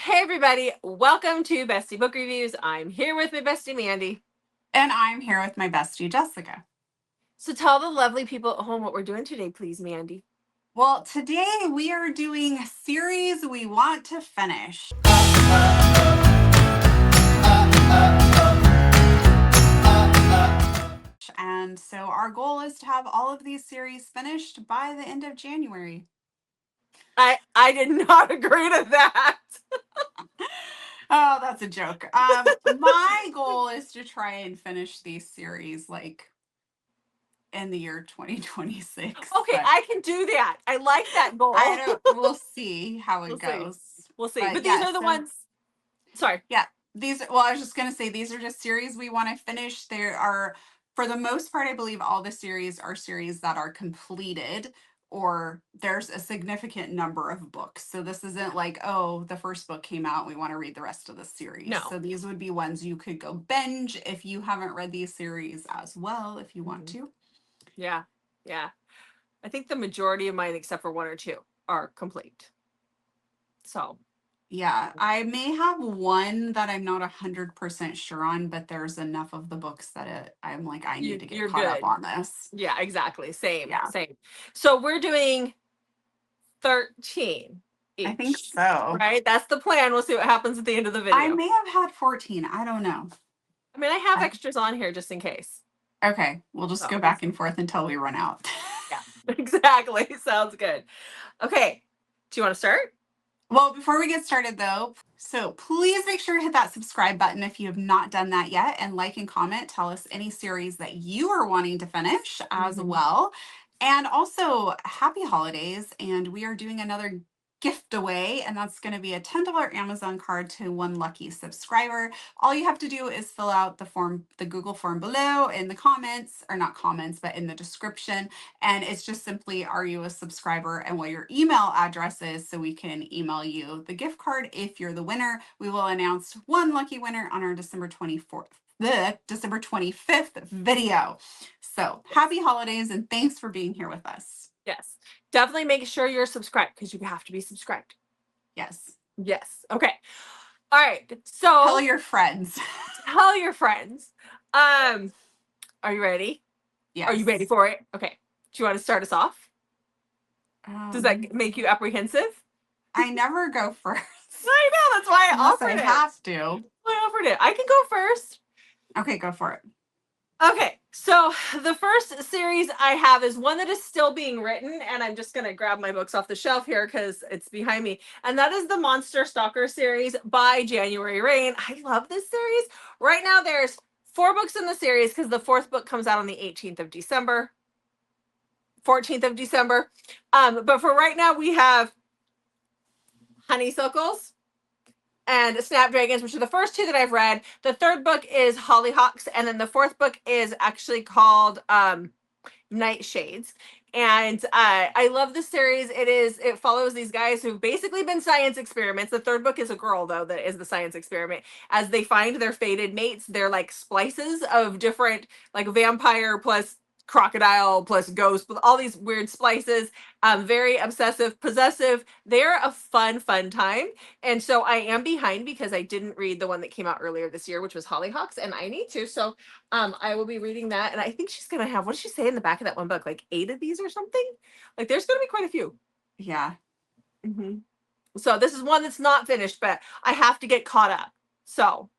Hey everybody, welcome to Bestie Book Reviews. I'm here with my bestie Mandy. And I'm here with my bestie, Jessica. So tell the lovely people at home what we're doing today, please, Mandy. Well, today we are doing a series we want to finish. And so our goal is to have all of these series finished by the end of January. I did not agree to that. Oh, that's a joke. My goal is to try and finish these series like in the year 2026. Okay, I can do that. I like that goal. We'll see how it goes. We'll see. But these are the ones. Sorry. Yeah. I was just going to say, these are just series we want to finish. There are, for the most part, I believe all the series are series that are completed or there's a significant number of books. So this isn't like, oh, the first book came out, we want to read the rest of the series. No. So these would be ones you could go binge if you haven't read these series as well, if you want to. Yeah. Yeah. I think the majority of mine, except for one or two, are complete. So. Yeah, I may have one that I'm not 100% sure on, but there's enough of the books that I need to get caught up on this. Yeah, exactly. Same. Yeah. Same. So we're doing 13 each. I think so. Right? That's the plan. We'll see what happens at the end of the video. I may have had 14. I don't know. I mean, I have extras on here just in case. Okay. We'll just go back and forth until we run out. Yeah, exactly. Sounds good. Okay. Do you want to start? Well, before we get started though, so please make sure to hit that subscribe button if you have not done that yet, and like and comment, tell us any series that you are wanting to finish as well. And also happy holidays. And we are doing another gift away, and that's going to be a $10 Amazon card to one lucky subscriber. All you have to do is fill out the form, the Google form below in the comments, or not comments, but in the description. And it's just simply, are you a subscriber, and what your email address is, so we can email you the gift card if you're the winner. We will announce one lucky winner on our December 25th video. So happy holidays, and thanks for being here with us. Yes. Definitely make sure you're subscribed, because you have to be subscribed. Yes. Yes. Okay. All right. So tell your friends. Tell your friends. Are you ready? Yes. Are you ready for it? Okay. Do you want to start us off? Does that make you apprehensive? I never go first. I know. That's why I offered it. I have to. I offered it. I can go first. Okay, go for it. Okay, so the first series I have is one that is still being written, and I'm just going to grab my books off the shelf here because it's behind me, and that is the Monster Stalker series by January Rain. I love this series. Right now there's 4 books in the series because the 4th book comes out on the 18th of December. 14th of December. But for right now we have Honeysuckles and Snapdragons, which are the first 2 that I've read. The 3rd book is Hollyhocks, and then the 4th book is actually called Nightshades. And I love this series. It follows these guys who've basically been science experiments. The 3rd book is a girl, though, that is the science experiment. As they find their fated mates, they're like splices of different, like vampire plus crocodile plus ghost, with all these weird splices. Very obsessive, possessive. They're a fun time. And so I am behind because I didn't read the one that came out earlier this year, which was Hollyhocks, and I need to. So I will be reading that. And I think she's going to have, what does she say in the back of that one book? Like 8 of these or something? Like there's going to be quite a few. Yeah. So this is one that's not finished, but I have to get caught up. So,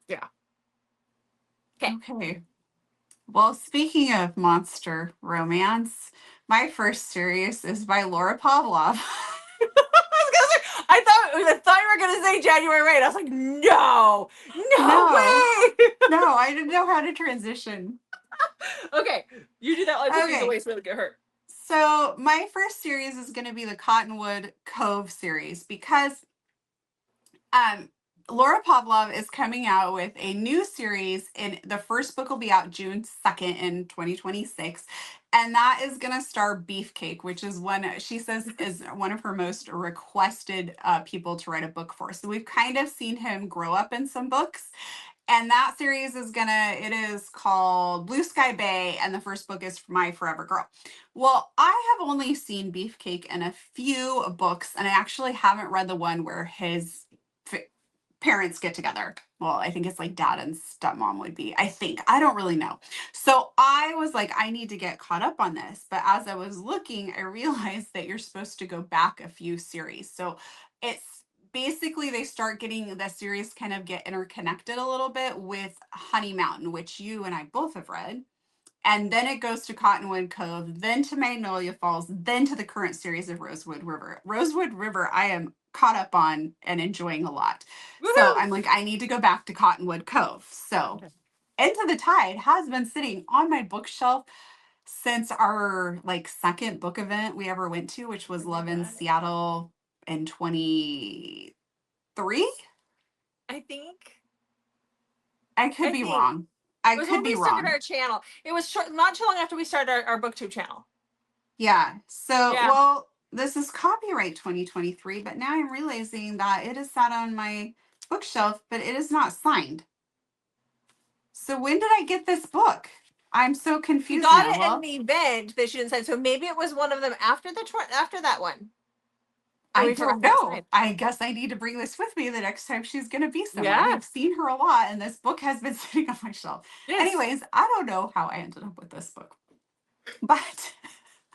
yeah. Okay. Well, speaking of monster romance, my first series is by Laura Pavlov. I thought you were going to say January Rain. I was like, no way. No, I didn't know how to transition. Okay, you do that. Okay. The way it's really get hurt. So my first series is going to be the Cottonwood Cove series, because Laura Pavlov is coming out with a new series, and the first book will be out June 2nd in 2026. And that is going to star Beefcake, which is one, she says, is one of her most requested people to write a book for. So we've kind of seen him grow up in some books. And that series it is called Blue Sky Bay, and the first book is My Forever Girl. Well, I have only seen Beefcake in a few books, and I actually haven't read the one where his parents get together. Well, I think it's like dad and stepmom would be, I think. I don't really know. So I was like, I need to get caught up on this. But as I was looking, I realized that you're supposed to go back a few series. So it's basically they start getting the series kind of get interconnected a little bit with Honey Mountain, which you and I both have read. And then it goes to Cottonwood Cove, then to Magnolia Falls, then to the current series of Rosewood River. Rosewood River, I am caught up on and enjoying a lot. So Woohoo! I'm like, I need to go back to Cottonwood Cove. So Okay. Into the Tide has been sitting on my bookshelf since our like second book event we ever went to, which was Oh my Love in God. Seattle in 23. I think. I could I be think. wrong. I It was could when be we started wrong. our channel. It was not too long after we started our booktube channel. Yeah. So, Yeah. well, this is copyright 2023, but now I'm realizing that it is sat on my bookshelf, but it is not signed. So, when did I get this book? I'm so You confused got now. it in Well, the event that she didn't sign. So maybe it was one of them after after that one. Or I we forgot don't to know. sign. I guess I need to bring this with me the next time she's going to be somewhere. Yeah. I've seen her a lot, and this book has been sitting on my shelf. Yes. Anyways, I don't know how I ended up with this book, but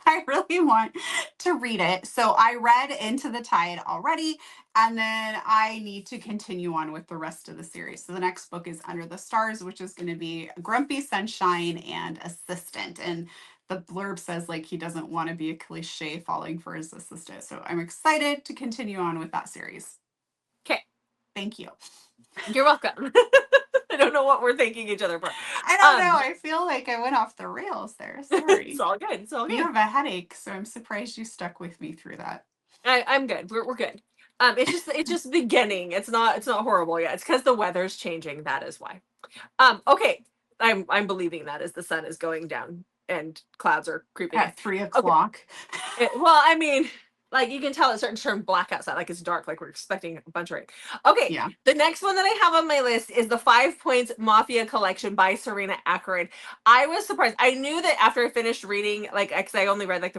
I really want to read it. So I read Into the Tide already, and then I need to continue on with the rest of the series. So the next book is Under the Stars, which is going to be Grumpy Sunshine and Assistant. And the blurb says like he doesn't want to be a cliche falling for his assistant. So I'm excited to continue on with that series. Okay. Thank you. You're welcome. I don't know what we're thanking each other for. I don't know. I feel like I went off the rails there. It's Sorry. all good. It's all You good. have a headache, so I'm surprised you stuck with me through that. I'm good. We're good. It's just beginning. It's not horrible yet. It's because the weather's changing. That is why. Okay. I'm believing that as the sun is going down and clouds are creeping in. At 3 Okay. o'clock. Well, I mean, like you can tell it's starting to turn black outside, like it's dark, like we're expecting a bunch of rain. Okay, Yeah. the next one that I have on my list is the 5 Points Mafia collection by Serena Akron. I was surprised. I knew that after I finished reading, like, because I only read like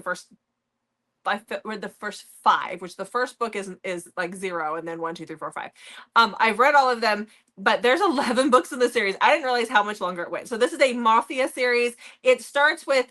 I read the first 5, which the first book is like 0, and then 1, 2, 3, 4, 5. I've read all of them, but there's 11 books in the series. I didn't realize how much longer it went. So this is a Mafia series. It starts with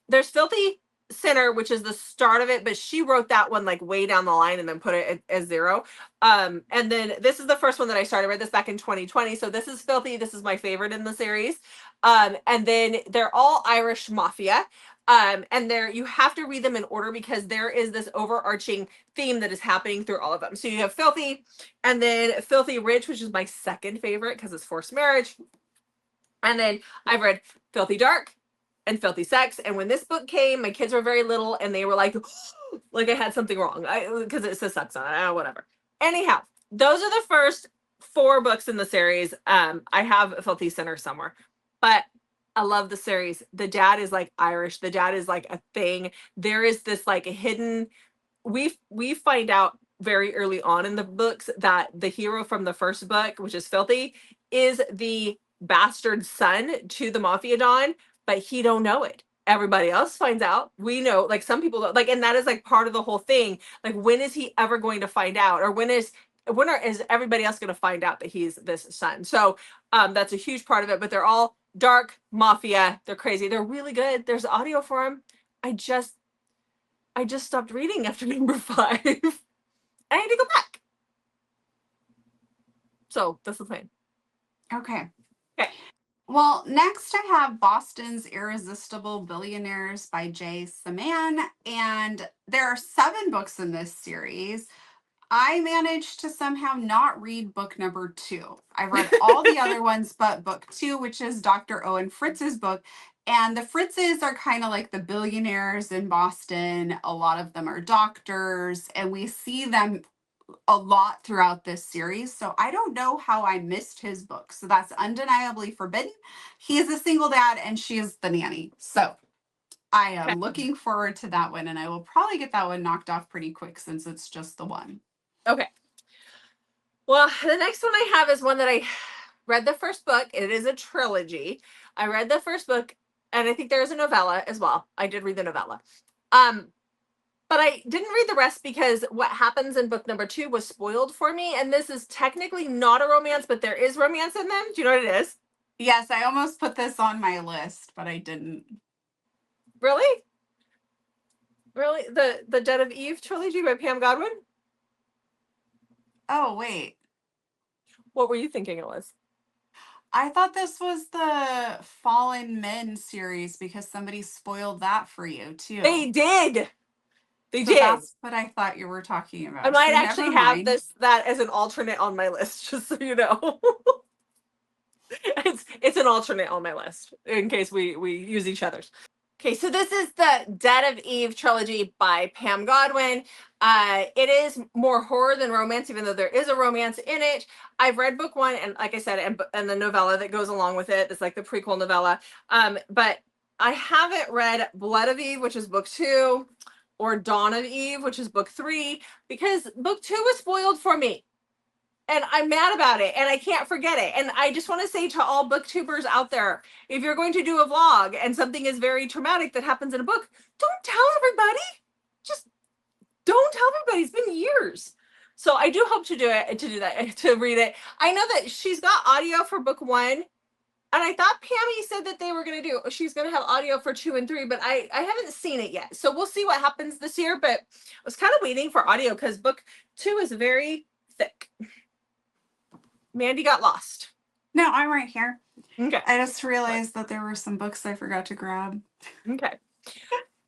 there's Filthy Sinner, which is the start of it, but she wrote that one like way down the line and then put it as 0. And then this is the first one that I started. I read this back in 2020. So this is Filthy. This is my favorite in the series. And then they're all Irish mafia. And there you have to read them in order because there is this overarching theme that is happening through all of them. So you have Filthy, and then Filthy Rich, which is my second favorite because it's forced marriage. And then I've read Filthy Dark and Filthy Sex. And when this book came, my kids were very little and they were like, like I had something wrong because it says sex on it. Whatever. Anyhow, those are the first 4 books in the series. I have Filthy Sinner somewhere, but I love the series. The dad is like Irish. The dad is like a thing. There is this like a hidden. We find out very early on in the books that the hero from the first book, which is Filthy, is the bastard son to the mafia don, but he don't know it. Everybody else finds out. We know, like some people don't, like, and that is like part of the whole thing. Like, when is he ever going to find out, or is everybody else going to find out that he's this son? So that's a huge part of it. But they're all dark mafia. They're crazy. They're really good. There's audio for them. I just stopped reading after number 5. I need to go back. So that's the plan. Okay. Okay. Well, next I have Boston's Irresistible Billionaires by Jay Saman. And there are 7 books in this series. I managed to somehow not read book number 2. I read all the other ones but book 2, which is Dr. Owen Fritz's book. And the Fritzes are kind of like the billionaires in Boston. A lot of them are doctors, and we see them a lot throughout this series. So I don't know how I missed his book. So that's Undeniably Forbidden. He is a single dad and she is the nanny. So I Okay. am looking forward to that one, and I will probably get that one knocked off pretty quick since it's just the one. Okay. Well, the next one I have is one that I read the first book. It is a trilogy. I read the first book, and I think there is a novella as well. I did read the novella. but I didn't read the rest because what happens in book number 2 was spoiled for me. And this is technically not a romance, but there is romance in them. Do you know what it is? Yes, I almost put this on my list, but I didn't. Really? Really? The Dead of Eve trilogy by Pam Godwin? Oh, wait. What were you thinking it was? I thought this was the Fallen Men series because somebody spoiled that for you too. They did. They So did. that's what I thought you were talking I about. might So actually never have mind. that as an alternate on my list, just so you know. It's an alternate on my list in case we use each other's. Okay, so this is the Dead of Eve trilogy by Pam Godwin. It is more horror than romance, even though there is a romance in it. I've read book 1, and like I said, and the novella that goes along with it. It's like the prequel novella. But I haven't read Blood of Eve, which is book 2, or Dawn of Eve, which is book 3, because book 2 was spoiled for me. And I'm mad about it, and I can't forget it. And I just want to say to all booktubers out there, if you're going to do a vlog and something is very traumatic that happens in a book, don't tell everybody. Just don't tell everybody. It's been years. So I do hope to do that, to read it. I know that she's got audio for book 1, and I thought Pammy said that they were going to she's going to have audio for 2 and 3, but I haven't seen it yet. So we'll see what happens this year, but I was kind of waiting for audio because book 2 is very thick. Mandy got lost. No, I'm right here. Okay. I just realized that there were some books I forgot to grab. Okay.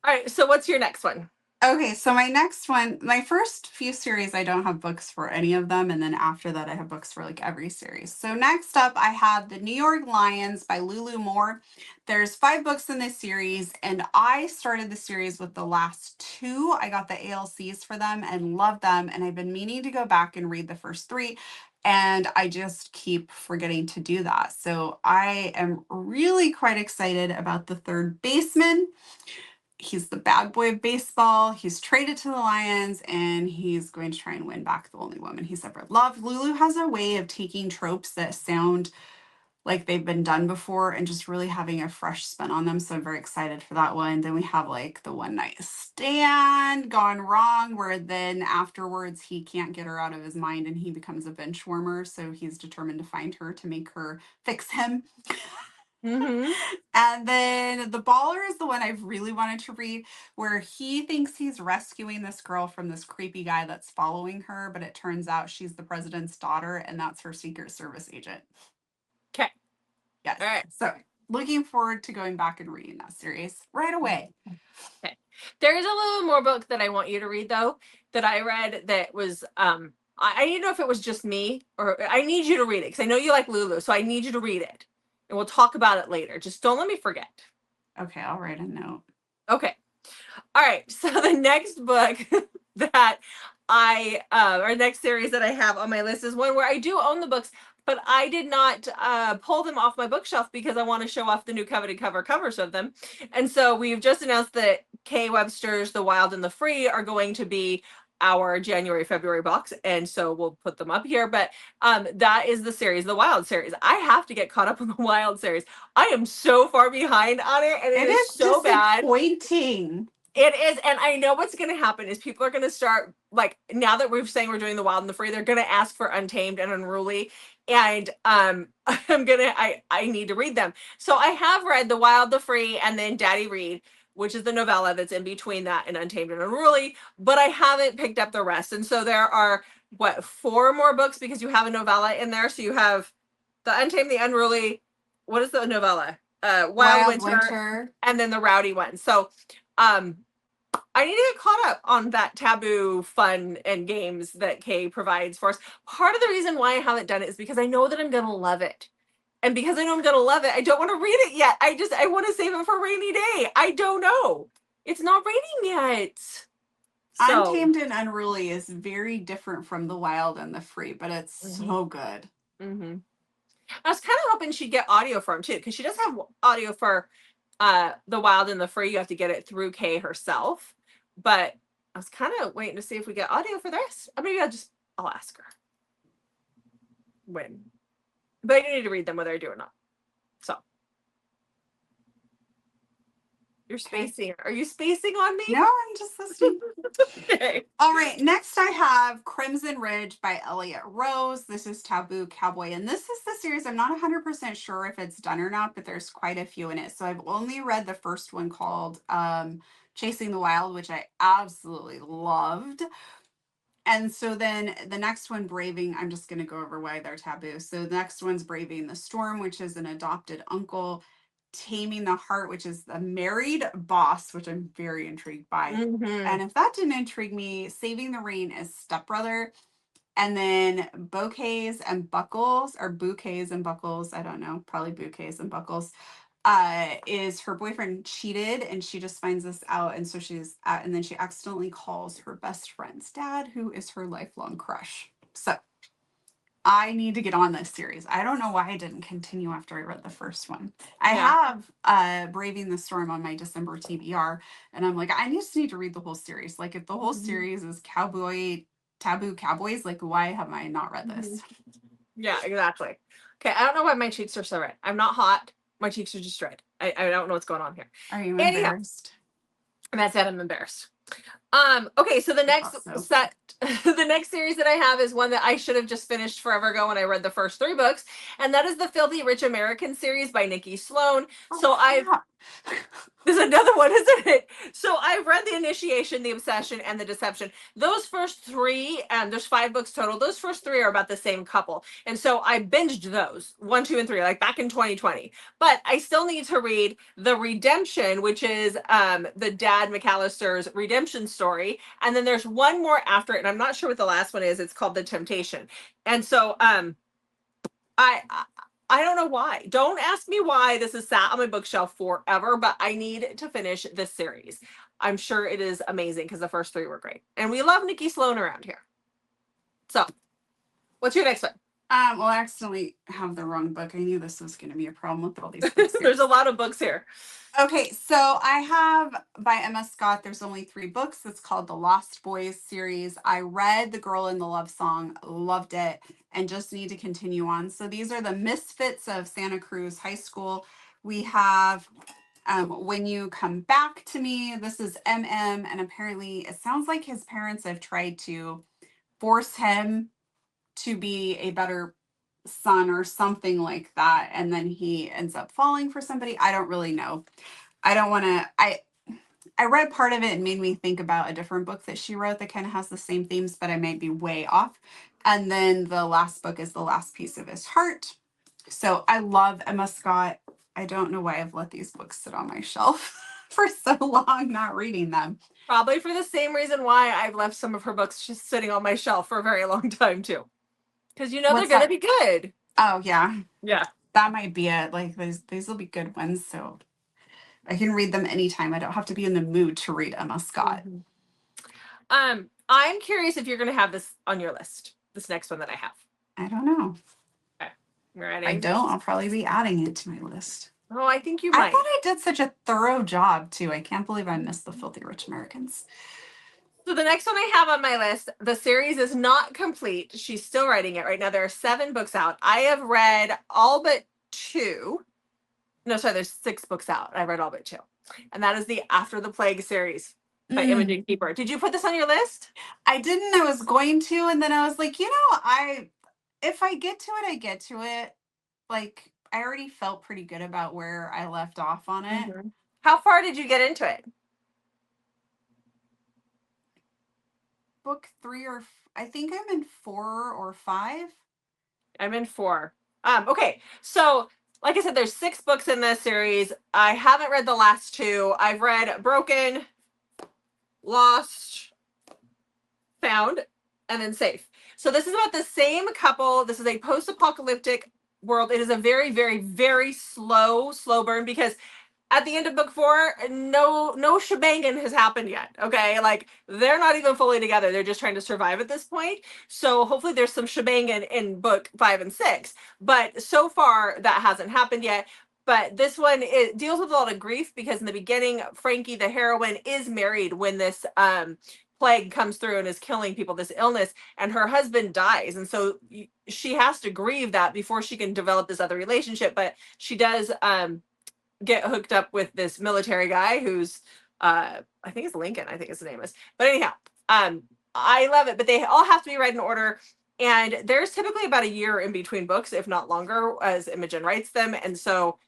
All right. So what's your next one? Okay, so my next one, my first few series, I don't have books for any of them. And then after that, I have books for like every series. So next up, I have The New York Lions by Lulu Moore. There's 5 books in this series, and I started the series with the last 2. I got the ALCs for them and loved them. And I've been meaning to go back and read the first 3. And I just keep forgetting to do that. So I am really quite excited about The Third Baseman. He's the bad boy of baseball. He's traded to the Lions, and he's going to try and win back the only woman he's ever loved. Lulu has a way of taking tropes that sound like they've been done before and just really having a fresh spin on them. So I'm very excited for that one. Then we have like the one night stand gone wrong, where then afterwards he can't get her out of his mind and he becomes a bench warmer. So he's determined to find her to make her fix him. Mm-hmm. And then The Baller is the one I've really wanted to read, where he thinks he's rescuing this girl from this creepy guy that's following her, but it turns out she's the president's daughter, and that's her Secret Service agent. Okay. Yes. All right. So looking forward to going back and reading that series right away. Okay. There is a little more book that I want you to read, though, that I read that was I need to know if it was just me, or I need you to read it because I know you like Lulu, so I need you to read it. And we'll talk about it later. Just don't let me forget. Okay, I'll write a note. Okay. All right. So the next book that or next series that I have on my list is one where I do own the books, but I did not pull them off my bookshelf because I want to show off the new Coveted covers of them. And so we've just announced that K. Webster's The Wild and the Free are going to be our January, February box. And so we'll put them up here. But that is the series, the Wild series. I have to get caught up on the Wild series. I am so far behind on it, and it is so bad. Disappointing. It is, and I know what's going to happen is people are going to start, like, now that we're saying we're doing the Wild and the Free, they're going to ask for Untamed and Unruly, and I need to read them. So I have read the Wild, the Free, and then Daddy Read, which is the novella that's in between that and Untamed and Unruly, but I haven't picked up the rest. And so there are, 4 more books, because you have a novella in there. So you have the Untamed, the Unruly, what is the novella? Wild Winter, and then the Rowdy one. So I need to get caught up on that Taboo fun and games that Kay provides for us. Part of the reason why I haven't done it is because I know that I'm going to love it. And because I know I'm going to love it, I don't want to read it yet. I want to save it for a rainy day. I don't know. It's not raining yet. So, Untamed and Unruly is very different from The Wild and the Free, but it's so good. Mm-hmm. I was kind of hoping she'd get audio for him too, because she does have audio for The Wild and the Free. You have to get it through Kay herself. But I was kind of waiting to see if we get audio for this. Or maybe I'll ask her when. But I need to read them whether I do or not. So. You're spacing. Are you spacing on me? No, I'm just listening. Okay. All right, next I have Crimson Ridge by Elliot Rose. This is Taboo Cowboy, and this is the series. I'm not 100% sure if it's done or not, but there's quite a few in it. So I've only read the first one called Chasing the Wild, which I absolutely loved. And so then the next one, Braving, I'm just going to go over why they're taboo. So the next one's Braving the Storm, which is an adopted uncle. Taming the Heart, which is the married boss, which I'm very intrigued by. And if that didn't intrigue me, Saving the Rain is Stepbrother. And then Bouquets and Buckles, or Bouquets and Buckles, I don't know, probably Bouquets and Buckles, is her boyfriend cheated and she just finds this out. And so and then she accidentally calls her best friend's dad, who is her lifelong crush. So I need to get on this series. I don't know why I didn't continue after I read the first one. I have Braving the Storm on my December TBR, and I'm like, I just need to read the whole series. Like, if the whole series is Taboo Cowboys, like, why have I not read this? Yeah, exactly. Okay, I don't know why my cheeks are so red. I'm not hot. My cheeks are just red. I don't know what's going on here. Are you embarrassed? And that's it. I'm embarrassed. Okay, so the next the next series that I have is one that I should have just finished forever ago when I read the first 3 books, and that is the Filthy Rich American series by Nikki Sloan. There's another one, isn't it? So I've read The Initiation, The Obsession, and The Deception. Those first 3, and there's 5 books total. Those first 3 are about the same couple. And so I binged those 1, 2, and 3, like back in 2020. But I still need to read The Redemption, which is the Dad McAllister's redemption story. And then there's one more after it, and I'm not sure what the last one is. It's called The Temptation. And so I don't know why. Don't ask me why this is sat on my bookshelf forever, but I need to finish this series. I'm sure it is amazing because the first 3 were great. And we love Nikki Sloan around here. So, what's your next one? Well, I accidentally have the wrong book. I knew this was going to be a problem with all these books. There's a lot of books here. Okay, so I have by Emma Scott, there's only 3 books. It's called the Lost Boys series. I read The Girl in the Love Song, loved it, and just need to continue on. So these are the misfits of Santa Cruz High School. We have When You Come Back to Me. This is MM, and apparently it sounds like his parents have tried to force him to be a better son or something like that, and then he ends up falling for somebody. I don't really know. I don't want to. I read part of it and made me think about a different book that she wrote that kind of has the same themes, but I might be way off. And then the last book is The Last Piece of His Heart. So I love Emma Scott. I don't know why I've let these books sit on my shelf for so long, not reading them. Probably for the same reason why I've left some of her books just sitting on my shelf for a very long time too. Because they're going to be good. Oh, yeah. Yeah. That might be it. Like, these will be good ones. So I can read them anytime. I don't have to be in the mood to read Emma Scott. I'm curious if you're going to have this on your list. This next one that I have. I don't know. Okay. Ready? I don't. I'll probably be adding it to my list. Oh, I think you might. I thought I did such a thorough job, too. I can't believe I missed the Filthy Rich Americans. So the next one I have on my list, the series is not complete. She's still writing it right now. There are 7 books out. I have read all but 2. No, sorry, there's 6 books out. I read all but 2. And that is the After the Plague series by Imogen Keeper. Did you put this on your list? I didn't. I was going to, and then I was like, if I get to it, I get to it. Like, I already felt pretty good about where I left off on it. How far did you get into it? Book 3 I think I'm in 4 or 5. I'm in 4. Okay, so like I said, there's 6 books in this series. I haven't read the last 2. I've read Broken, Lost, Found, and then Safe. So this is about the same couple. This is a post-apocalyptic world. It is a very, very, very slow burn because at the end of book 4, no shebangan has happened yet. Okay, like they're not even fully together. They're just trying to survive at this point. So hopefully there's some shebangan in book 5 and 6. But so far that hasn't happened yet. But this one, it deals with a lot of grief because in the beginning, Frankie, the heroine, is married when this plague comes through and is killing people, this illness, and her husband dies. And so she has to grieve that before she can develop this other relationship. But she does get hooked up with this military guy who's I think it's Lincoln, I think his name is. But anyhow, I love it, but they all have to be read in order. And there's typically about a year in between books, if not longer, as Imogen writes them. And so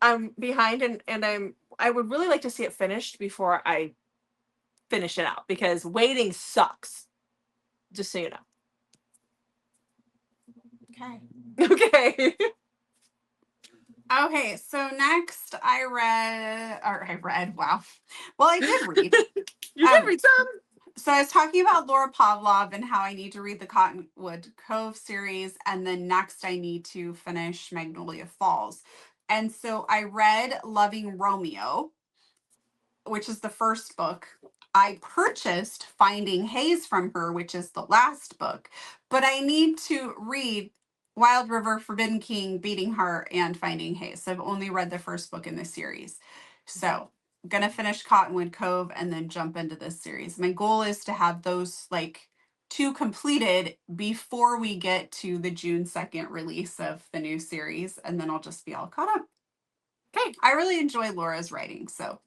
I'm behind, and I would really like to see it finished before I finish it out, because waiting sucks. Just so you know. Okay. Okay. Okay, so next I read, wow. Well, I did read. You did read some. So I was talking about Laura Pavlov and how I need to read the Cottonwood Cove series, and then next I need to finish Magnolia Falls. And so I read Loving Romeo, which is the first book. I purchased Finding Hayes from her, which is the last book, but I need to read Wild River, Forbidden King, Beating Heart, and Finding Hayes. So I've only read the first book in this series. So I'm going to finish Cottonwood Cove and then jump into this series. My goal is to have those like 2 completed before we get to the June 2nd release of the new series, and then I'll just be all caught up. Okay. I really enjoy Laura's writing, so.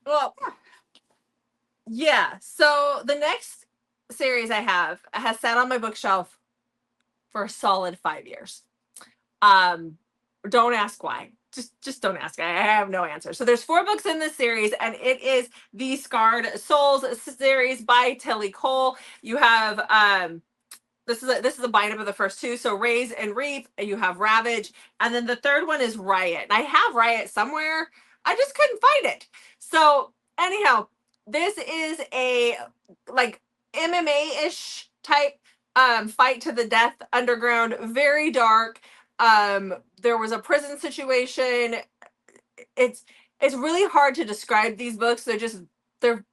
Well, yeah. So the next series I have has sat on my bookshelf for a solid 5 years. Don't ask why. Just don't ask. I have no answer. So there's 4 books in this series, and it is the Scarred Souls series by Tilly Cole. You have this is a bind up of the first 2. So Raise and Reap, and you have Ravage, and then the third one is Riot. And I have Riot somewhere. I just couldn't find it. So anyhow, this is a like MMA-ish type fight to the death underground, very dark. There was a prison situation. It's really hard to describe these books. They're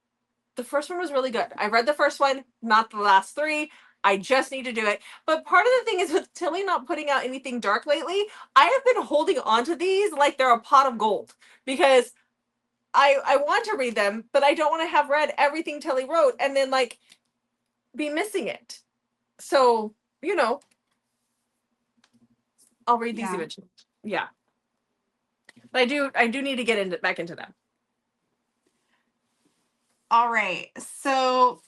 the first one was really good. I read the first one, not the last 3. I just need to do it. But part of the thing is, with Tilly not putting out anything dark lately, I have been holding on to these like they're a pot of gold, because I want to read them, but I don't want to have read everything Tilly wrote and then like be missing it. So, you know, I'll read these eventually. Yeah. But I do need to get back into them. All right. So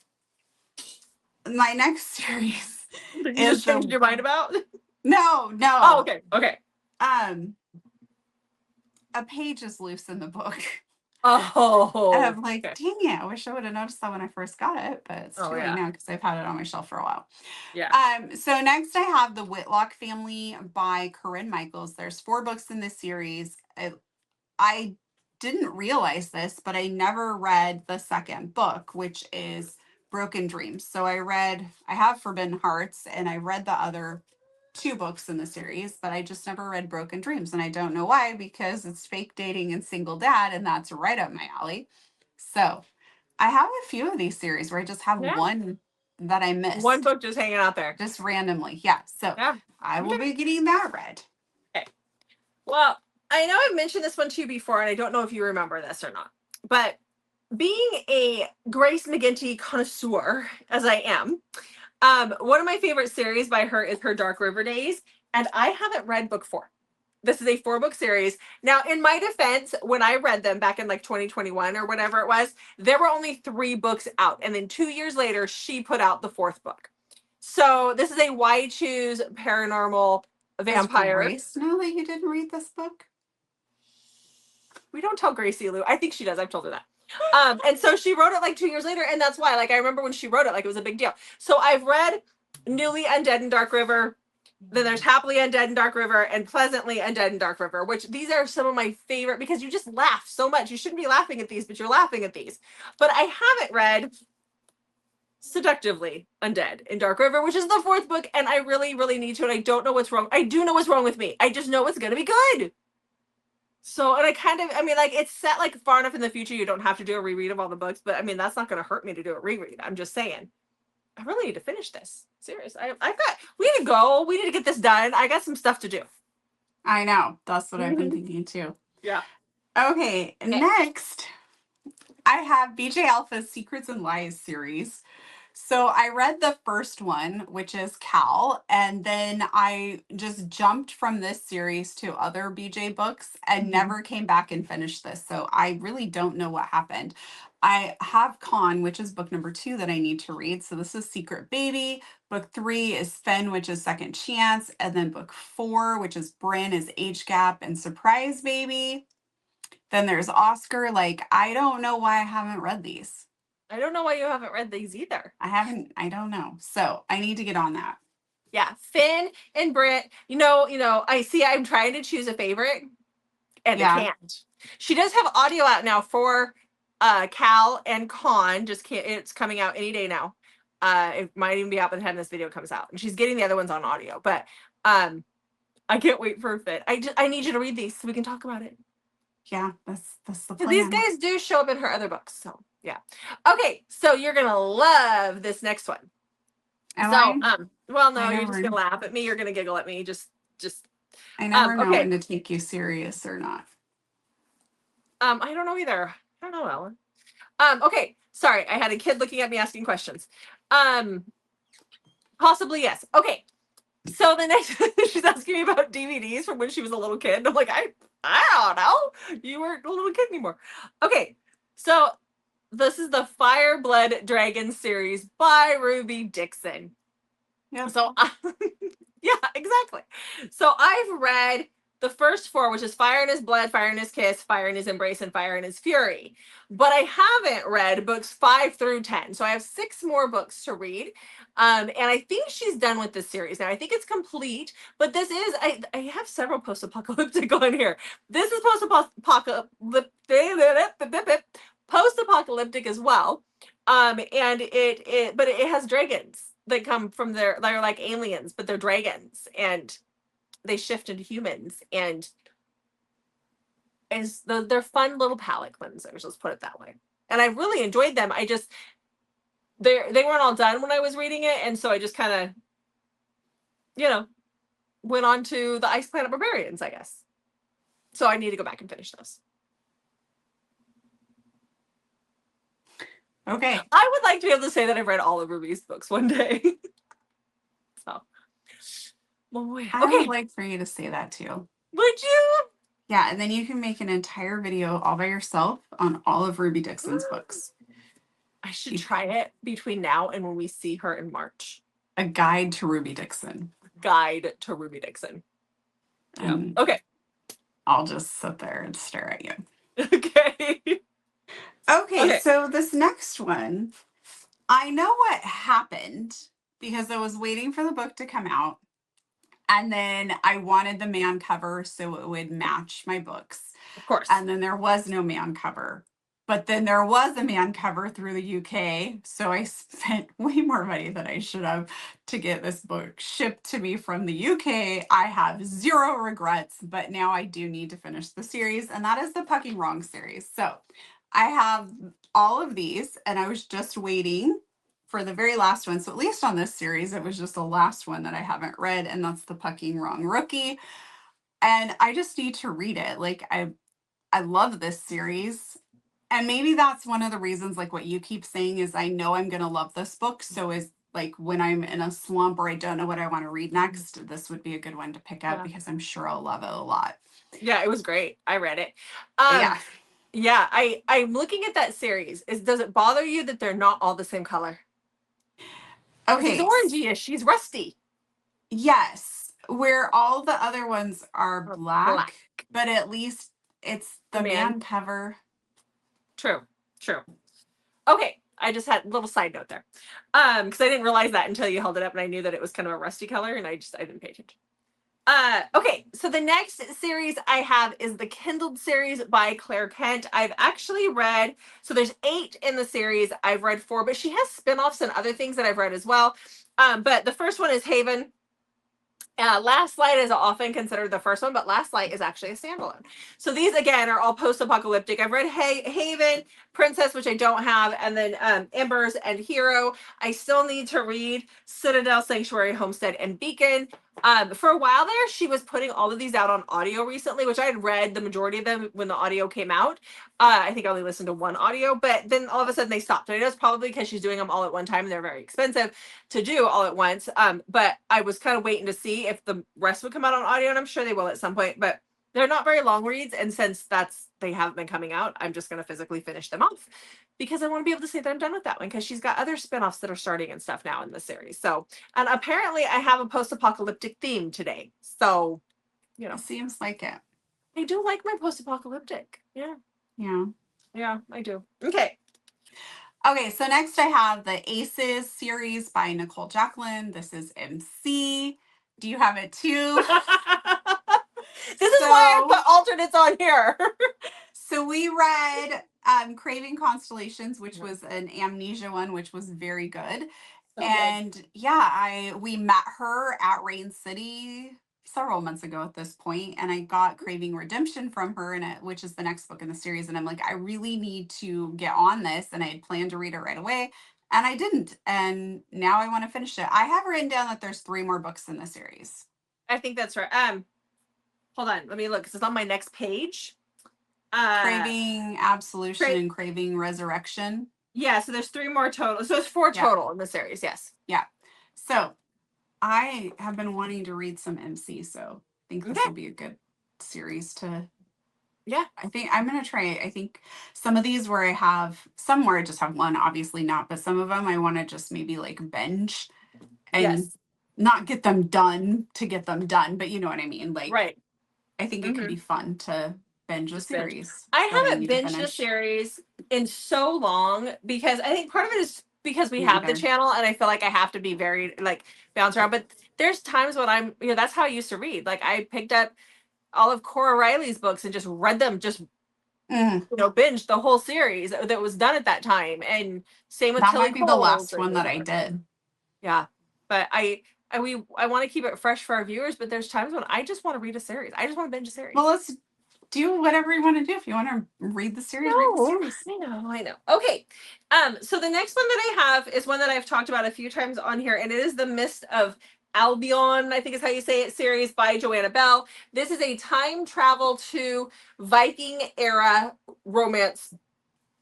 my next series you just changed your mind about? No. Oh, okay. Okay. A page is loose in the book. Oh. And I'm like, dang it. I wish I would have noticed that when I first got it, but it's too late now because I've had it on my shelf for a while. Yeah. So next I have The Witlock Family by Corinne Michaels. There's 4 books in this series. I didn't realize this, but I never read the second book, which is Broken Dreams. So I have Forbidden Hearts, and I read the other 2 books in the series, but I just never read Broken Dreams. And I don't know why, because it's fake dating and single dad, and that's right up my alley. So I have a few of these series where I just have one that I missed. One book just hanging out there. Just randomly. Yeah. So I will be getting that read. Okay. Well, I know I've mentioned this one to you before, and I don't know if you remember this or not, but being a Grace McGinty connoisseur, as I am, one of my favorite series by her is her Dark River Days, and I haven't read book 4. This is a 4-book series. Now, in my defense, when I read them back in like 2021 or whatever it was, there were only 3 books out, and then 2 years later, she put out the 4th book. So this is a Why Choose Paranormal Vampire. Does Grace know that you didn't read this book? We don't tell Gracie Lou. I think she does. I've told her that. And so she wrote it like 2 years later, and that's why, like, I remember when she wrote it, like, it was a big deal. So I've read Newly Undead in Dark River, then there's Happily Undead in Dark River, and Pleasantly Undead in Dark River, which these are some of my favorite, because you just laugh so much. You shouldn't be laughing at these, but you're laughing at these. But I haven't read Seductively Undead in Dark River, which is the 4th book, and I really, really need to, and I don't know what's wrong. I do know what's wrong with me. I just know it's going to be good. So, and I mean, like, it's set like far enough in the future, you don't have to do a reread of all the books, but I mean, that's not going to hurt me to do a reread. I'm just saying, I really need to finish this. Serious. We need to go. We need to get this done. I got some stuff to do. I know. That's what I've been thinking too. Yeah. Okay. Next, I have BJ Alpha's Secrets and Lies series. So I read the first one, which is Cal, and then I just jumped from this series to other BJ books and never came back and finished this. So I really don't know what happened. I have Con, which is book number 2 that I need to read. So this is Secret Baby. Book 3 is Finn, which is Second Chance. And then book 4, which is Bryn, is Age Gap and Surprise Baby. Then there's Oscar. Like, I don't know why I haven't read these. I don't know why you haven't read these either. I don't know. So I need to get on that. Yeah, Finn and Britt, I'm trying to choose a favorite and I can't. She does have audio out now for Cal and Con. It's coming out any day now. It might even be out by the time this video comes out. And she's getting the other ones on audio. But I can't wait for Finn. I need you to read these so we can talk about it. Yeah, that's the plan. These guys do show up in her other books, so yeah. Okay, so you're gonna love this next one. Well, no, you're just gonna laugh at me. You're gonna giggle at me. Just. I never know when to take you serious or not. I don't know either. I don't know, Ellen. Okay, sorry, I had a kid looking at me asking questions. Possibly yes. Okay, so the next she's asking me about DVDs from when she was a little kid. And I'm like, I don't know. You weren't a little kid anymore. Okay, so this is the Fire Blood Dragon series by Ruby Dixon. Yeah. So, yeah, exactly. So I've read the first 4, which is Fire in His Blood, Fire in His Kiss, Fire in His Embrace, and Fire in His Fury. But I haven't read books 5 through 10. So I have 6 more books to read. And I think she's done with this series now. I think it's complete. But this is, I have several post-apocalyptic on here. This is post-apocalyptic as well. And but it has dragons that come from they're like aliens, but they're dragons. And they shift into humans, and they're fun little palate cleansers, let's put it that way. And I really enjoyed them. They weren't all done when I was reading it, and so I just kind of went on to the Ice Planet Barbarians, I guess. So I need to go back and finish those. Okay. I would like to be able to say that I've read all of Ruby's books one day. So I would like for you to say that too. Would you? Yeah, and then you can make an entire video all by yourself on all of Ruby Dixon's books. I should try it between now and when we see her in March. A guide to Ruby Dixon. Guide to Ruby Dixon. Yeah. Okay. I'll just sit there and stare at you. Okay. Okay, so this next one, I know what happened because I was waiting for the book to come out. And then I wanted the man cover so it would match my books. Of course. And then there was no man cover. But then there was a man cover through the UK. So I spent way more money than I should have to get this book shipped to me from the UK. I have 0 regrets, but now I do need to finish the series. And that is the Pucking Wrong series. So I have all of these, and I was just waiting for the very last one. So at least on this series, it was just the last one that I haven't read, and that's the Pucking Wrong Rookie. And I just need to read it. Like, I love this series. And maybe that's one of the reasons, like what you keep saying, is I know I'm going to love this book. So is like when I'm in a slump or I don't know what I want to read next, this would be a good one to pick up because I'm sure I'll love it a lot. Yeah, it was great. I read it. Yeah, I'm looking at that series. Does it bother you that they're not all the same color? Okay. She's orangey-ish. She's rusty. Yes. Where all the other ones are black, but at least it's the man cover. True. Okay. I just had a little side note there. Because I didn't realize that until you held it up, and I knew that it was kind of a rusty color, and I didn't pay attention. Okay, so the next series I have is the Kindled series by Claire Kent. I've actually read, so there's 8 in the series. I've read 4, but she has spinoffs and other things that I've read as well. But the first one is Haven. Last Light is often considered the first one, but Last Light is actually a standalone. So these again are all post-apocalyptic. I've read Haven, Princess, which I don't have, and then Embers and Hero. I still need to read Citadel, Sanctuary, Homestead, and Beacon. For a while there, she was putting all of these out on audio recently, which I had read the majority of them when the audio came out. I think I only listened to one audio, but then all of a sudden they stopped. And I know it's probably because she's doing them all at one time and they're very expensive to do all at once. But I was kind of waiting to see if the rest would come out on audio, and I'm sure they will at some point, but they're not very long reads. And since they haven't been coming out, I'm just going to physically finish them off because I want to be able to say that I'm done with that one, because she's got other spinoffs that are starting and stuff now in the series. So, and apparently I have a post-apocalyptic theme today. So, It seems like it. I do like my post-apocalyptic. Yeah. Yeah. Yeah, I do. Okay. Okay, so next I have the Aces series by Nicole Jacqueline. This is MC. Do you have it too? This is why I put alternates on here. So we read Craving Constellations, which was an amnesia one, which was very good. And yeah, we met her at Rain City several months ago at this point, and I got Craving Redemption from her, which is the next book in the series. And I'm like, I really need to get on this, and I had planned to read it right away, and I didn't. And now I want to finish it. I have written down that there's 3 more books in the series. I think that's right. Hold on, let me look. 'Cause it's on my next page. Craving Absolution and Craving Resurrection. Yeah, so there's 3 more total. So it's 4 total in the series. Yes. Yeah. So I have been wanting to read some MC, so I think this will be a good series to. Yeah. I think I'm going to try. I think some of these where I have some where I just have one, obviously not, but some of them I want to just maybe like binge and not get them done to get them done, but you know what I mean? Like, right. I think it could be fun to binge a series. I haven't binged a series in so long because I think part of it is because we have the channel, and I feel like I have to be very like bounce around. But there's times when I'm, that's how I used to read. Like I picked up all of Cora Riley's books and just read them, just binged the whole series that was done at that time. And same with that Tilly might be the last one that I did. Yeah, but I want to keep it fresh for our viewers, but there's times when I just want to read a series. I just want to binge a series. Well, let's do whatever you want to do. If you want to read the series, read the series. I know. Okay. So the next one that I have is one that I've talked about a few times on here, and it is The Mist of Albion, I think is how you say it, series by Joanna Bell. This is a time travel to Viking era romance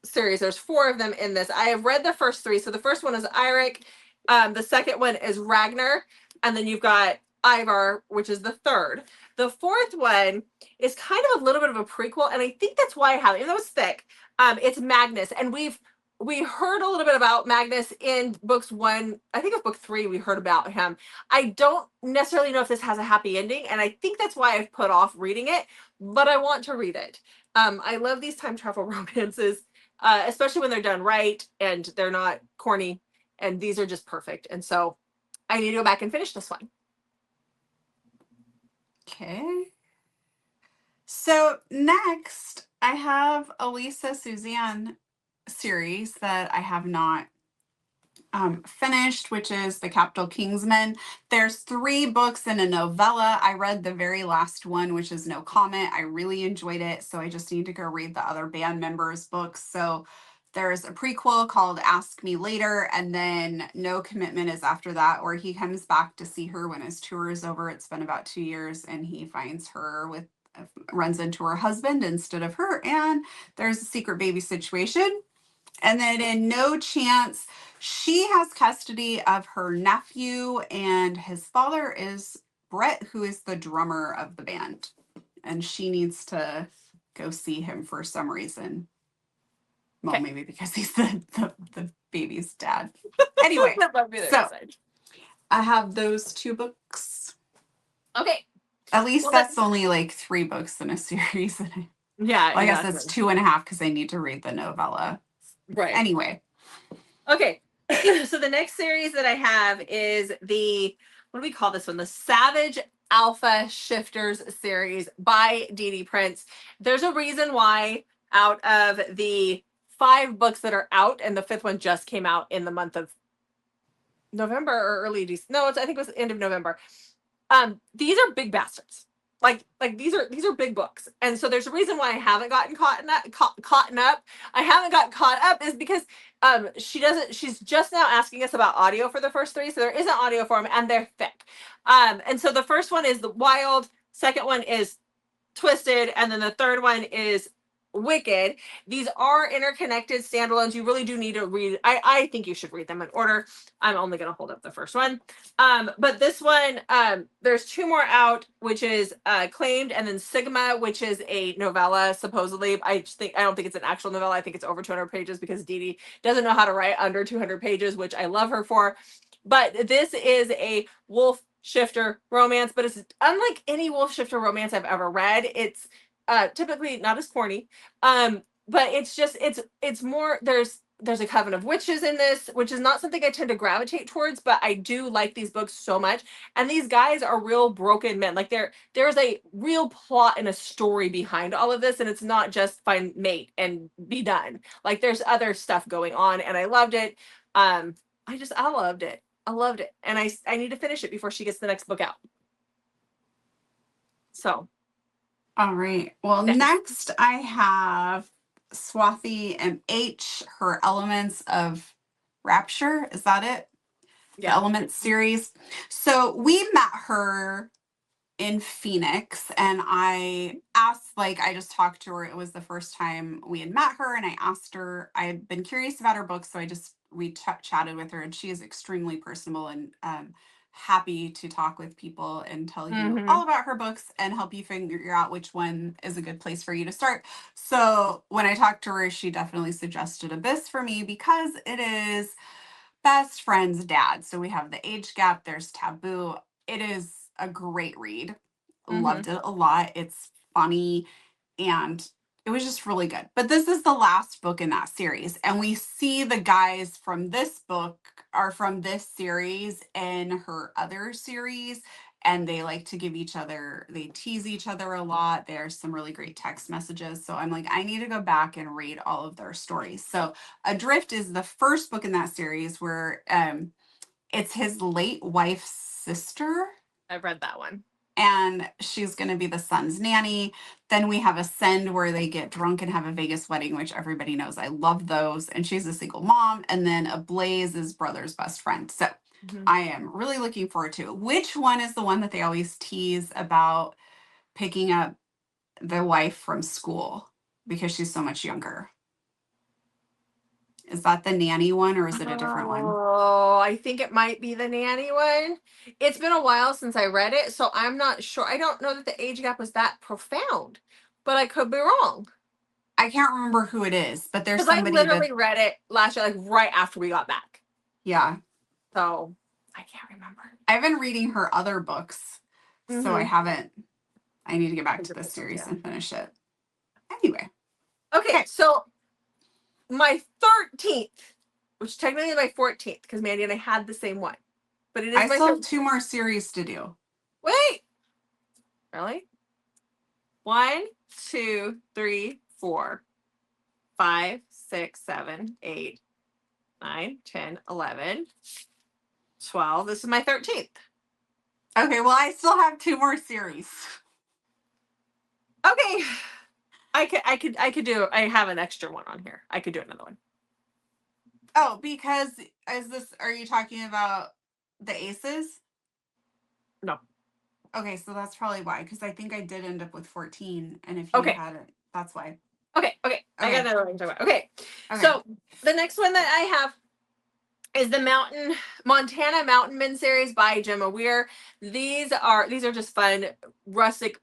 series. There's 4 of them in this. I have read the first 3. So the first one is Eirik. The second one is Ragnar. And then you've got Ivar, which is the third. The fourth one is kind of a little bit of a prequel, and I think that's why I have it. Even though it's thick, it's Magnus, and we heard a little bit about Magnus in books 1. I think it was book 3 we heard about him. I don't necessarily know if this has a happy ending, and I think that's why I've put off reading it, but I want to read it. I love these time travel romances, especially when they're done right and they're not corny, and these are just perfect. And so I need to go back and finish this one. Okay. So next, I have Elisa Suzanne series that I have not finished, which is The Capital Kingsmen. There's 3 books and a novella. I read the very last one, which is No Comment. I really enjoyed it, so I just need to go read the other band members' books. So there's a prequel called Ask Me Later, and then No Commitment is after that, where he comes back to see her when his tour is over. It's been about 2 years, and he finds her runs into her husband instead of her, and there's a secret baby situation. And then in No Chance, she has custody of her nephew, and his father is Brett, who is the drummer of the band, and she needs to go see him for some reason. Well, maybe because he's the baby's dad. Anyway, so I have those 2 books. Okay. At least that's only like 3 books in a series. Yeah. Well, I guess that's 2.5 because I need to read the novella. Right. Anyway. Okay. So the next series that I have is what do we call this one? The Savage Alpha Shifters series by Dee Dee Prince. There's a reason why out of the 5 books that are out, and the 5th one just came out in the month of November or early December. No, I think it was the end of November. These are big bastards. Like these are big books, and so there's a reason why I haven't gotten caught up. I haven't got caught up is because she's just now asking us about audio for the first three, so there isn't audio for them, and they're thick. And so the first one is the Wild, second one is Twisted, and then the third one is Wicked. These are interconnected standalones. You really do need to read. I think you should read them in order. I'm only going to hold up the first one. But this one, there's two more out, which is Claimed, and then Sigma, which is a novella, supposedly. I don't think it's an actual novella. I think it's over 200 pages because Dee Dee doesn't know how to write under 200 pages, which I love her for. But this is a wolf shifter romance, but it's unlike any wolf shifter romance I've ever read. It's typically not as corny, but it's just it's more, there's a coven of witches in this, which is not something I tend to gravitate towards, but I do like these books so much. And these guys are real broken men. Like there's a real plot and a story behind all of this, and it's not just find mate and be done. Like there's other stuff going on, and I loved it. I loved it. I loved it. And I need to finish it before she gets the next book out. So. All right. Well, next I have Swathi M.H., Her Elements of Rapture. Is that it? Yeah. The Elements series. So we met her in Phoenix, and I asked, I just talked to her. It was the first time we had met her, and I asked her, I had been curious about her books, so we chatted with her, and she is extremely personable and happy to talk with people and tell you all about her books and help you figure out which one is a good place for you to start. So when I talked to her, she definitely suggested Abyss for me because it is best friend's dad. So we have the age gap. There's Taboo. It is a great read. Loved it a lot. It's funny and it was just really good. But this is the last book in that series. And we see the guys from this book are from this series and her other series. And they like to they tease each other a lot. There's some really great text messages. So I'm like, I need to go back and read all of their stories. So Adrift is the first book in that series where it's his late wife's sister. I've read that one. And she's going to be the son's nanny. Then we have Ascend, where they get drunk and have a Vegas wedding, which everybody knows I love those. And she's a single mom. And then Ablaze is brother's best friend. So I am really looking forward to it. Which one is the one that they always tease about picking up the wife from school because she's so much younger? Is that the nanny one or is it a different one? Oh, I think it might be the nanny one. It's been a while since I read it, so I'm not sure. I don't know that the age gap was that profound, but I could be wrong. I can't remember who it is, but there's somebody. I literally read it last year, right after we got back. Yeah. So I can't remember. I've been reading her other books, so I haven't. I need to get back to this series and finish it. Anyway. Okay, so my 13th, which technically is my 14th, because Mandy and I had the same one. But it is I still have 2 more series to do. Wait. Really? 1, 2, 3, 4, 5, 6, 7, 8, 9, 10, 11, 12. This is my 13th. Okay, well, I still have 2 more series. Okay. I could do. I have an extra one on here. I could do another one. Oh, because are you talking about the Aces? No. Okay, so that's probably why, because I think I did end up with 14, and if you had it, that's why. Okay. I got another one to talk about. Okay. So the next one that I have is the Montana Mountain Men series by Gemma Weir. These are just fun, rustic,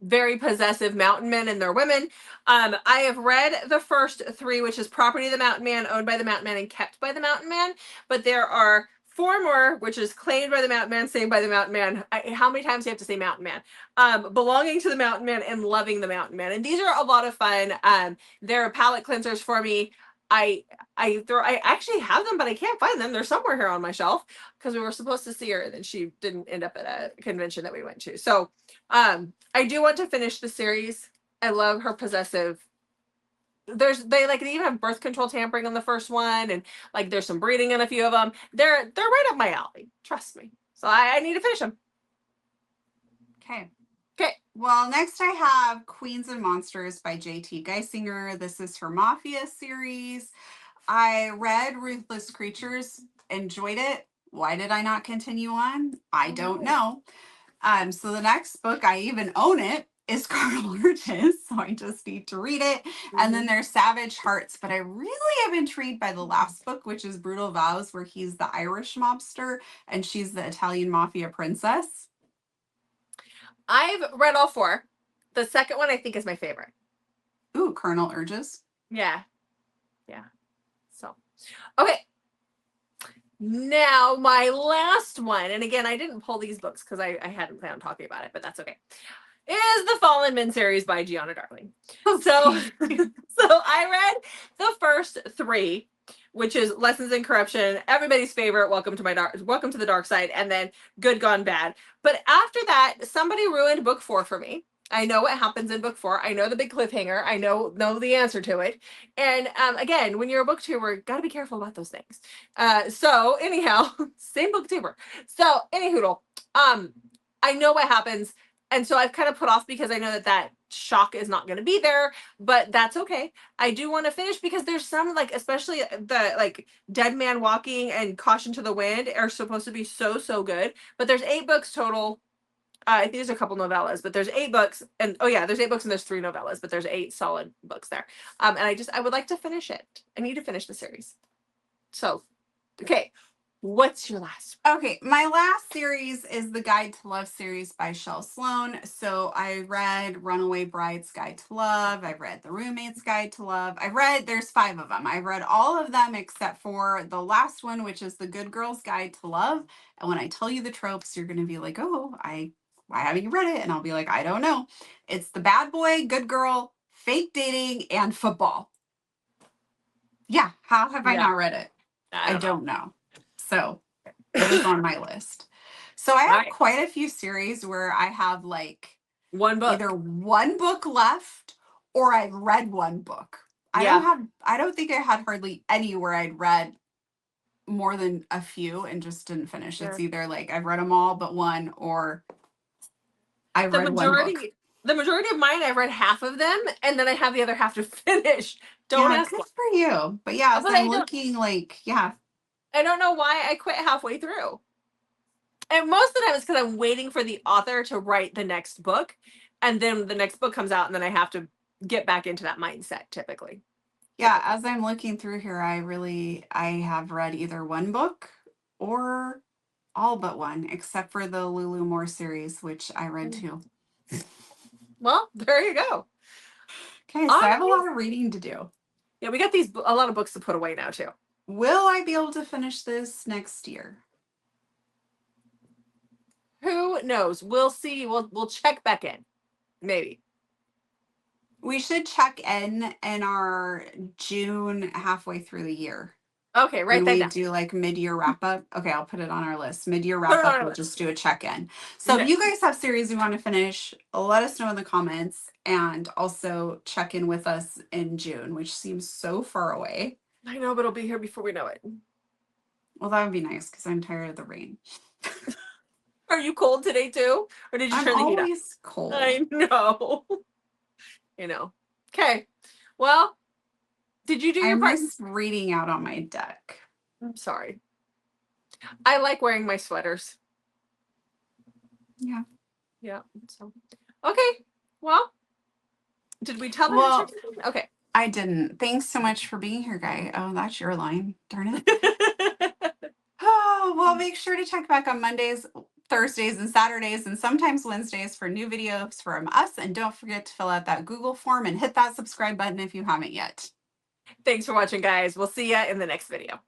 very possessive mountain men and their women. I have read the first 3, which is Property of the Mountain Man, Owned by the Mountain Man, and Kept by the Mountain Man. But there are 4 more, which is Claimed by the Mountain Man, Saved by the Mountain Man. How many times do you have to say Mountain Man? Belonging to the Mountain Man, and Loving the Mountain Man. And these are a lot of fun. They're palate cleansers for me. I actually have them, but I can't find them. They're somewhere here on my shelf because we were supposed to see her and then she didn't end up at a convention that we went to. So I do want to finish the series. I love her possessive. They even have birth control tampering on the first one, and there's some breeding in a few of them. They're right up my alley. Trust me. So I need to finish them. Okay. Okay. Well, next I have Queens and Monsters by J.T. Geisinger. This is her Mafia series. I read Ruthless Creatures, enjoyed it. Why did I not continue on? I don't know. So the next book, I even own it, is Carnal Urges. So I just need to read it. And then there's Savage Hearts. But I really am intrigued by the last book, which is Brutal Vows, where he's the Irish mobster and she's the Italian mafia princess. I've read all 4. The second one I think is my favorite. Ooh, Carnal Urges. Yeah. Yeah. So, okay. Now, my last one, and again, I didn't pull these books because I hadn't planned on talking about it, but that's okay, is the Fallen Men series by Gianna Darling. So, so I read the first 3, which is Lessons in Corruption, everybody's favorite, Welcome to the Dark Side, and then Good Gone Bad. But after that, somebody ruined book 4 for me. I know what happens in book 4. I know the big cliffhanger. I know the answer to it. And again, when you're a booktuber, got to be careful about those things. So anyhow, same booktuber. So anyhoodle, I know what happens. And so I've kind of put off because I know that shock is not going to be there, but that's okay. I do want to finish because there's some, like, especially the like Dead Man Walking and Caution to the Wind are supposed to be so good. But there's 8 books total. I think there's a couple novellas, but there's 8 books, and there's 8 books and there's 3 novellas, but there's 8 solid books there. And I would like to finish it. I need to finish the series. So, okay, what's your last? Okay, my last series is the Guide to Love series by Shel Sloan. So I read Runaway Bride's Guide to Love. I've read The Roommate's Guide to Love. there's 5 of them. I've read all of them except for the last one, which is The Good Girl's Guide to Love. And when I tell you the tropes, you're going to be like, oh, why haven't you read it? And I'll be like, I don't know. It's the bad boy, good girl, fake dating, and football. Yeah, how have I not read it? I don't know. So it is on my list. So I have quite a few series where I have like one book, either one book left or I've read one book. I don't think I had hardly any where I'd read more than a few and just didn't finish. Sure. It's either like I've read them all but one, or I've read one book. The majority of mine, I've read half of them, and then I have the other half to finish. Don't ask. Good for you. But yeah, so I'm looking like, I don't know why I quit halfway through. And most of the time it's because I'm waiting for the author to write the next book, and then the next book comes out, and then I have to get back into that mindset typically. Yeah, as I'm looking through here, I have read either one book or all but one, except for the Lulu Moore series, which I read too. Well, there you go. Okay, so I have a lot of reading to do. Yeah, we got a lot of books to put away now too. Will I be able to finish this next year? Who knows? We'll see. We'll check back in. Maybe. We should check in our June, halfway through the year. Okay, right. When we do like mid-year wrap up. Okay, I'll put it on our list. Mid-year wrap up, we'll just do a check-in. So if you guys have series you want to finish, let us know in the comments, and also check in with us in June, which seems so far away. I know, but it'll be here before we know it. Well, that would be nice because I'm tired of the rain. Are you cold today too? Or did you turn the heat up? I'm always cold. I know. Okay. Well, did you do your part? I'm just reading out on my deck. I'm sorry. I like wearing my sweaters. Yeah. Yeah. So, okay. Well, did we tell them? Okay. I didn't. Thanks so much for being here, Guy. Oh, that's your line. Darn it. Oh, well, make sure to check back on Mondays, Thursdays, and Saturdays, and sometimes Wednesdays for new videos from us. And don't forget to fill out that Google form and hit that subscribe button if you haven't yet. Thanks for watching, guys. We'll see you in the next video.